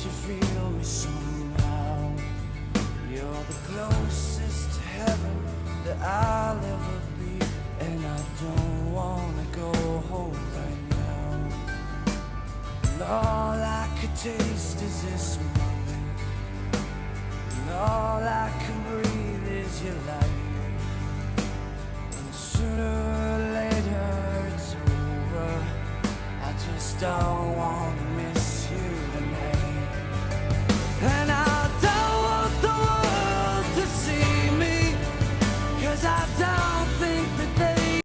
you feel me somehow. You're the closest to heaven that I'll ever be, and I don't wanna go home right now. And all I could taste is this moment, and all I can breathe is your life. And sooner or later it's over, I just don't